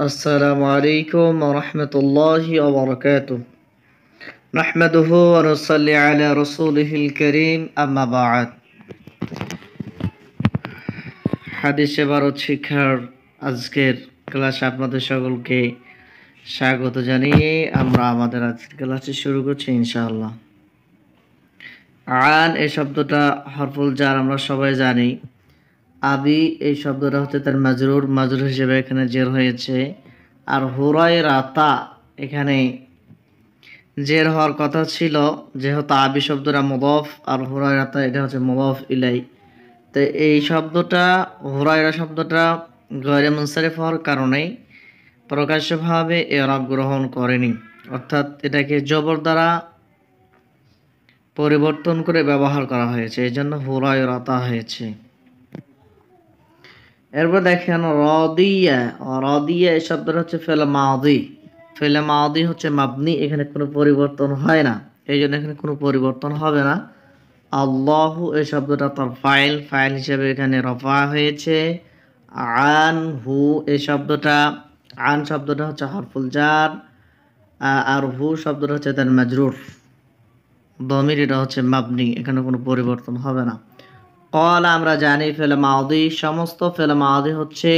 السلام عليكم ورحمة الله وبركاته نحمده ونصلي على رسوله الكريم أما بعد হাদিসে ভারত শিক্ষার আজকের ক্লাসে আপনাদের সকলকে স্বাগত জানিয়ে আমরা আমাদের আজকের ক্লাসটি শুরু করছি ইনশাআল্লাহ। আন এই শব্দটা হরফুল জার আমরা সবাই জানি। আবি এই শব্দটা হচ্ছে তার মাজরুর হিসেবে এখানে জের হয়েছে। আর হুরায়রাতা এখানে জের হওয়ার কথা ছিল, যেহেতু আবি শব্দটা মুদাফ আর হুরায়রাতা এটা হচ্ছে মুদাফ ইলাই। তো এই শব্দটা হুরায়রা শব্দটা গয়রে মুনসারিফ হওয়ার কারণে প্রকাশ্যভাবে ইরাব গ্রহণ করেনি, অর্থাৎ এটাকে জবর দ্বারা পরিবর্তন করে ব্যবহার করা হয়েছে, এই জন্য হুরায়রাতা হয়েছে। এরপর দেখেন রাদিয়া এই শব্দটা হচ্ছে ফেলে মাদি হচ্ছে মাবনি, এখানে কোনো পরিবর্তন হয় না, এই জন্য এখানে কোনো পরিবর্তন হবে না। আল্লাহু এই শব্দটা তার ফাইল হিসেবে এখানে রফা হয়েছে। আন হু এই শব্দটা হচ্ছে হরফুল জার, আর হু শব্দটা হচ্ছে তার মাজরুর দমির, এটা হচ্ছে মাবনি, এখানে কোনো পরিবর্তন হবে না। ক্বালা আমরা জানি ফেলে মাদি, সমস্ত ফেলে মাদি হচ্ছে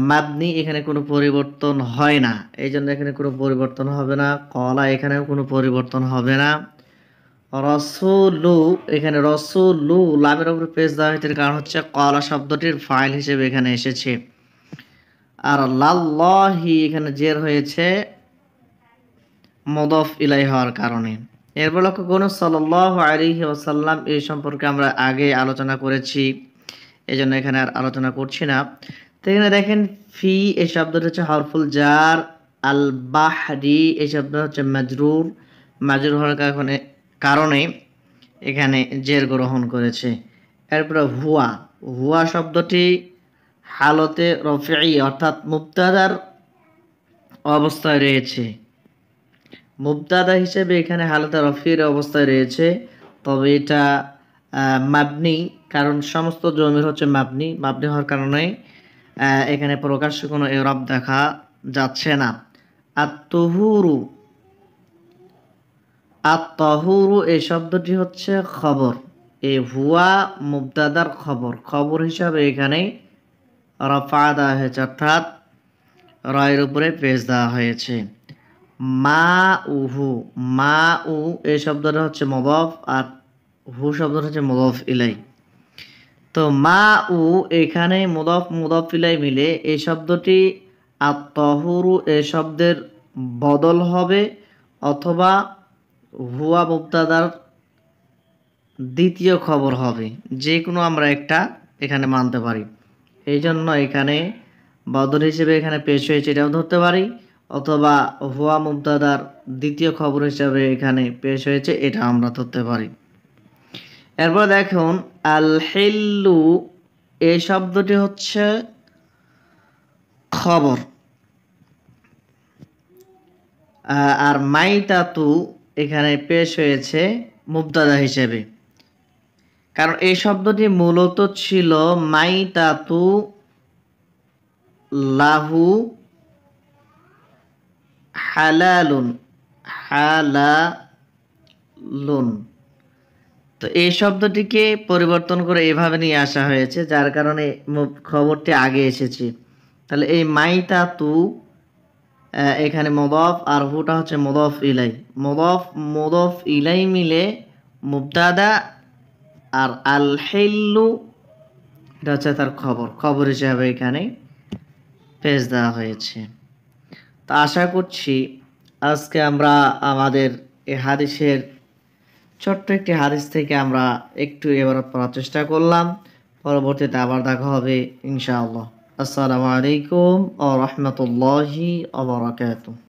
মাবনি, এখানে কোনো পরিবর্তন হয় না, এই জন্য এখানে কোনো পরিবর্তন হবে না। ক্বালা এখানেও কোনো পরিবর্তন হবে না। রসুলু এখানে রসুলু লামের উপরে পেশ দেওয়া হয়েছে, কারণ হচ্ছে ক্বালা শব্দটির ফাইল হিসেবে এখানে এসেছে। আর লাল্লাহি এখানে জের হয়েছে মুদাফ ইলাই হওয়ার কারণে। এরপর লক্ষ্য করুন সাল্লাল্লাহু আলাইহি ওয়াসাল্লাম, এই সম্পর্কে আমরা আগে আলোচনা করেছি, এই জন্য এখানে আর আলোচনা করছি না। তো এখানে দেখেন ফি এই শব্দটা হচ্ছে হরফুল জার, আল বাহরি এই শব্দটা হচ্ছে মাজরুর হওয়ার কারণে এখানে জের গ্রহণ করেছে। এরপরে হুয়া শব্দটি হালতে রফি অর্থাৎ মুবতাদার অবস্থায় রয়েছে, মুবতাদা হিসেবে এখানে হালতে রফির অবস্থায় রয়েছে, তবে এটা মাবনি, কারণ সমস্ত জমির হচ্ছে মাবনি হওয়ার কারণে এখানে প্রকাশ্য কোনো ইরাব দেখা যাচ্ছে না। আত-তাহুরু এই শব্দটি হচ্ছে খবর, এই হুয়া মুবতাদার খবর হিসাবে এখানে রফা দেওয়া হয়েছে, অর্থাৎ রয়ের উপরে পেশ দেওয়া হয়েছে। মা উ এই শব্দটা হচ্ছে মুদাফ, আর হু শব্দটা হচ্ছে মুদাফ ইলাই। তো মা উ এখানে মুদাফ ইলাই মিলে এই শব্দটি আত-তাহুরু এই শব্দের বদল হবে, অথবা হুয়া মুবতাদার দ্বিতীয় খবর হবে, যে কোনো আমরা একটা এখানে মানতে পারি, এই জন্য এখানে বদল হিসেবে এখানে পেশ হয়েছে এটাও ধরতে পারি, অথবা হুয়া মুবতাদার দ্বিতীয় খবর হিসাবে এখানে পেশ হয়েছে এটা আমরা ধরতে পারি। এরপর দেখুন আল হিল্লু এই শব্দটি হচ্ছে খবর, আর মাইতাতু এখানে পেশ হয়েছে মুবতাদা হিসেবে, কারণ এই শব্দটি মূলত ছিল মাইতাতু লাহু হালালুন। তো এই শব্দটিকে পরিবর্তন করে এভাবে নিয়ে আসা হয়েছে, যার কারণে খবরটি আগে এসেছে। তাহলে এই মাইতাতু এখানে মুদাফ, আর হুটা হচ্ছে মুদাফ ইলাই মিলে মুবতাদা, আর আল হিল্লু এটা হচ্ছে তার খবর হিসাবে এখানে পেশ দেওয়া হয়েছে। তা আশা করছি আজকে আমরা আমাদের এই হাদিসের ছোট্ট একটি হাদিস থেকে আমরা একটু ইবারত পড়ার চেষ্টা করলাম। পরবর্তীতে আবার দেখা হবে ইনশাআল্লাহ। আসসালামু আলাইকুম ওয়া রাহমাতুল্লাহি ওয়া বারাকাতুহু।